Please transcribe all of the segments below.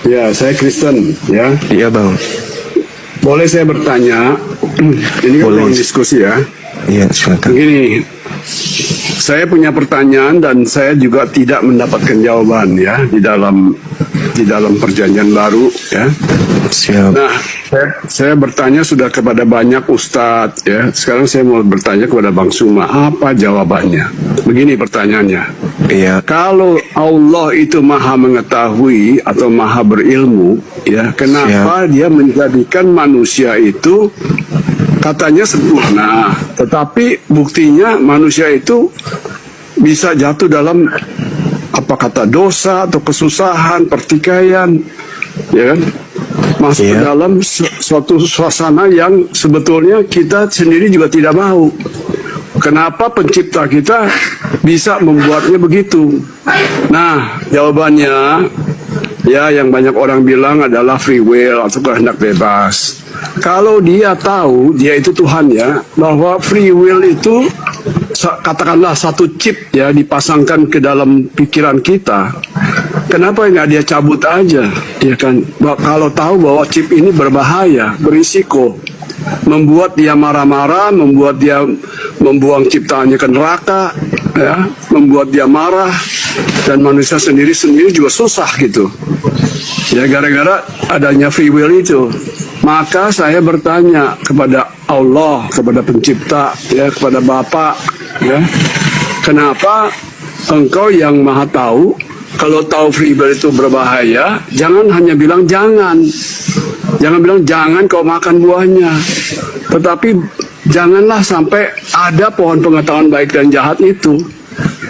Ya, saya Kristen, ya. Iya bang. Boleh saya bertanya? Ini kan Boleh. ruang diskusi ya. Iya silakan. Begini, saya punya pertanyaan dan saya juga tidak mendapatkan jawaban ya di dalam perjanjian baru ya. Siap. Nah, saya bertanya sudah kepada banyak ustadz ya. Sekarang saya mau bertanya kepada Bang Suma, apa jawabannya? Begini pertanyaannya. Iya. Kalau Allah itu maha mengetahui atau maha berilmu, ya, kenapa dia menjadikan manusia itu katanya sempurna, tetapi buktinya manusia itu bisa jatuh dalam apa kata dosa atau kesusahan, pertikaian, ya kan? Masuk ke dalam suatu suasana yang sebetulnya kita sendiri juga tidak mau. Kenapa pencipta kita bisa membuatnya begitu? Nah, jawabannya ya yang banyak orang bilang adalah free will atau kehendak bebas. Kalau dia tahu, dia itu Tuhan ya, bahwa free will itu katakanlah satu chip ya dipasangkan ke dalam pikiran kita. Kenapa nggak dia cabut aja? Ya kan, kalau tahu bahwa chip ini berbahaya, berisiko, membuat dia marah-marah, membuat dia membuang ciptaannya ke neraka, ya, membuat dia marah, dan manusia sendiri juga susah gitu. Ya gara-gara adanya free will itu. Maka saya bertanya kepada Allah, kepada pencipta, ya, kepada Bapa, ya, kenapa engkau yang maha tahu, kalau tahu free will itu berbahaya, jangan hanya bilang jangan. Jangan bilang jangan kau makan buahnya. Tetapi janganlah sampai ada pohon pengetahuan baik dan jahat itu.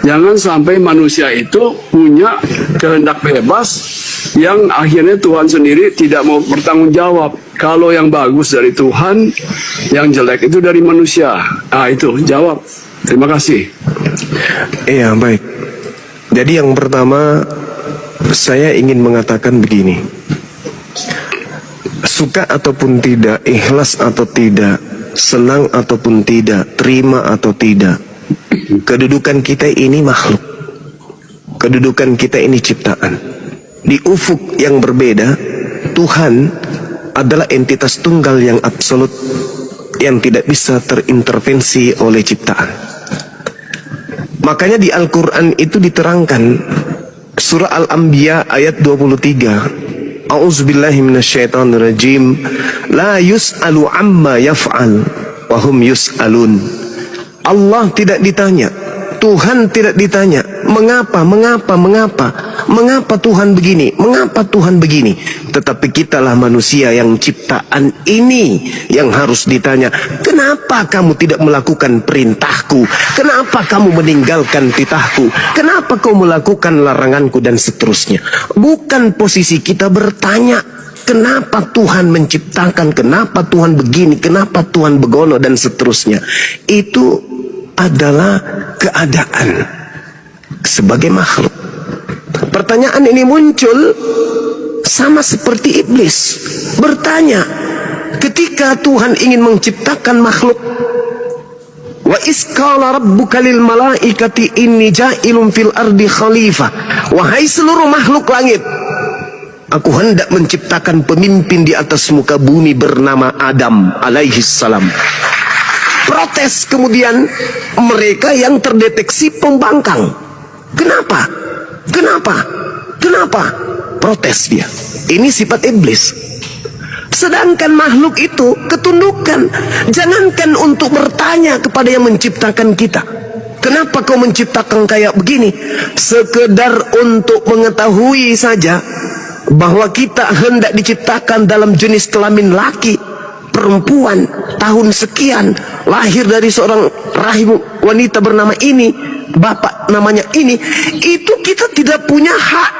Jangan sampai manusia itu punya kehendak bebas yang akhirnya Tuhan sendiri tidak mau bertanggung jawab. Kalau yang bagus dari Tuhan, yang jelek itu dari manusia. Ah, itu jawab. Terima kasih. Iya baik. Jadi yang pertama saya ingin mengatakan begini. Suka ataupun tidak, ikhlas atau tidak, senang ataupun tidak, terima atau tidak, kedudukan kita ini makhluk. Kedudukan kita ini ciptaan. Di ufuk yang berbeda, Tuhan adalah entitas tunggal yang absolut, yang tidak bisa terintervensi oleh ciptaan. Makanya di Al-Quran itu diterangkan, surah Al-Anbiya ayat 23, A'udzubillahi minasyaitonirrajim, la yus'alu amma yaf'al wa hum yus'alun. Allah tidak ditanya, Tuhan tidak ditanya, mengapa Tuhan begini, mengapa Tuhan begini. Tetapi kitalah manusia yang ciptaan ini yang harus ditanya, kenapa kamu tidak melakukan perintahku, kenapa kamu meninggalkan titahku, kenapa kau melakukan laranganku, dan seterusnya. Bukan posisi kita bertanya kenapa Tuhan menciptakan, kenapa Tuhan begini, kenapa Tuhan begono, dan seterusnya. Itu adalah keadaan sebagai makhluk. Pertanyaan ini muncul sama seperti iblis bertanya ketika Tuhan ingin menciptakan makhluk. Wa isqala rabbuka lil malaikati inni ja'ilun fil ardi khalifah. Wahai seluruh makhluk langit, aku hendak menciptakan pemimpin di atas muka bumi bernama Adam alaihi salam. Protes kemudian mereka yang terdeteksi pembangkang. Kenapa? Protes dia. Ini sifat iblis. Sedangkan makhluk itu ketundukan. Jangankan untuk bertanya kepada yang menciptakan kita, kenapa kau menciptakan kayak begini? Sekedar untuk mengetahui saja bahwa kita hendak diciptakan dalam jenis kelamin laki, perempuan, tahun sekian, lahir dari seorang rahim wanita bernama ini, bapak namanya ini, itu kita tidak punya hak.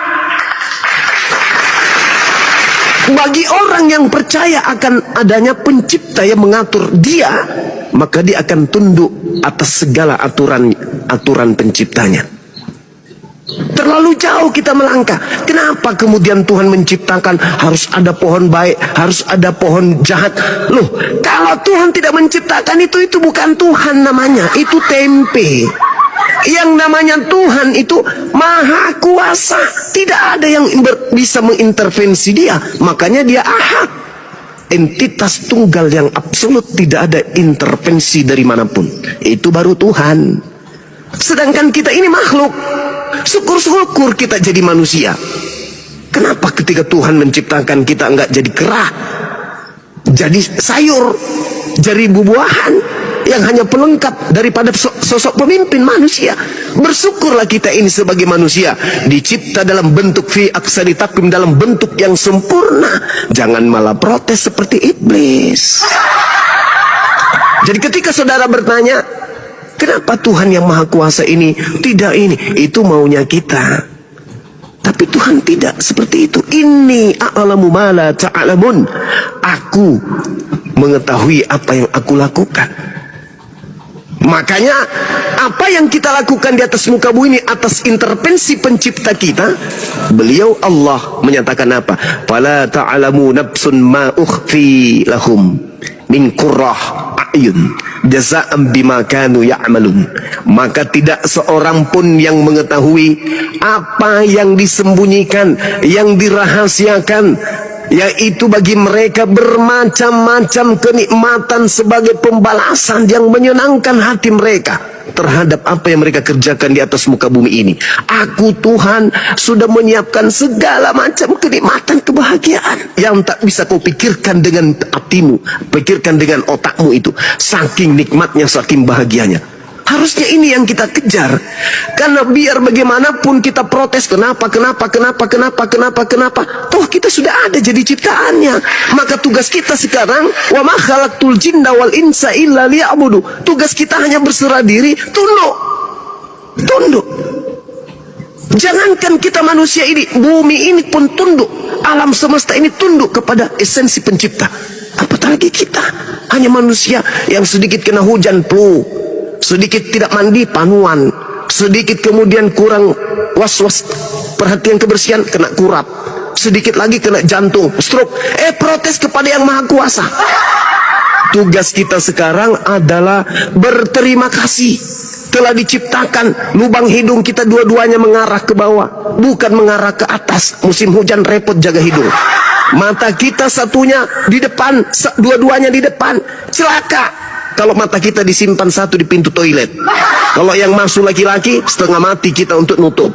Bagi orang yang percaya akan adanya pencipta yang mengatur dia, maka dia akan tunduk atas segala aturan penciptanya. Terlalu jauh kita melangkah. Kenapa kemudian Tuhan menciptakan harus ada pohon baik, harus ada pohon jahat? Loh, kalau Tuhan tidak menciptakan itu bukan Tuhan namanya, itu tempe. Yang namanya Tuhan itu maha kuasa. Tidak ada yang bisa mengintervensi dia. Makanya dia ahad. Entitas tunggal yang absolut, tidak ada intervensi dari manapun. Itu baru Tuhan. Sedangkan kita ini makhluk. Syukur-syukur kita jadi manusia. Kenapa ketika Tuhan menciptakan kita enggak jadi kera, jadi sayur, jadi buah-buahan yang hanya pelengkap daripada sosok pemimpin manusia? Bersyukurlah kita ini sebagai manusia dicipta dalam bentuk fi aksari taqwim, dalam bentuk yang sempurna. Jangan malah protes seperti iblis. Jadi ketika saudara bertanya, kenapa Tuhan yang maha kuasa ini tidak ini? Itu maunya kita. Tapi Tuhan tidak seperti itu. Inni a'lamu ma la ta'lamun. Aku mengetahui apa yang aku lakukan. Makanya apa yang kita lakukan di atas muka bumi ini atas intervensi pencipta kita, beliau Allah menyatakan apa? Fala ta'lamu nafsun ma ukhfi lahum min qurrah a'yun jaza'an bima kanu ya'malun. Maka tidak seorang pun yang mengetahui apa yang disembunyikan, yang dirahasiakan, yaitu bagi mereka bermacam-macam kenikmatan sebagai pembalasan yang menyenangkan hati mereka terhadap apa yang mereka kerjakan di atas muka bumi ini. Aku Tuhan sudah menyiapkan segala macam kenikmatan, kebahagiaan yang tak bisa kau pikirkan dengan hatimu, pikirkan dengan otakmu itu. Saking nikmatnya, saking bahagianya. Harusnya ini yang kita kejar. Karena biar bagaimanapun kita protes, kenapa, toh kita sudah ada jadi ciptaannya. Maka tugas kita sekarang, wa ma khalaqtul jinna wal insa illa liya'budu. Tugas kita hanya berserah diri, tunduk. Jangankan kita manusia ini, bumi ini pun tunduk. Alam semesta ini tunduk kepada esensi pencipta. Apatah lagi kita, hanya manusia yang sedikit kena hujan flu, sedikit tidak mandi panuan, sedikit kemudian kurang was-was perhatian kebersihan kena kurap, sedikit lagi kena jantung, stroke, protes kepada yang maha kuasa. Tugas kita sekarang adalah berterima kasih. Telah diciptakan lubang hidung kita dua-duanya mengarah ke bawah, bukan mengarah ke atas. Musim hujan repot jaga hidung. Mata kita satunya di depan, dua-duanya di depan, celaka kalau mata kita disimpan satu di pintu toilet. Kalau yang masuk laki-laki, setengah mati kita untuk nutup.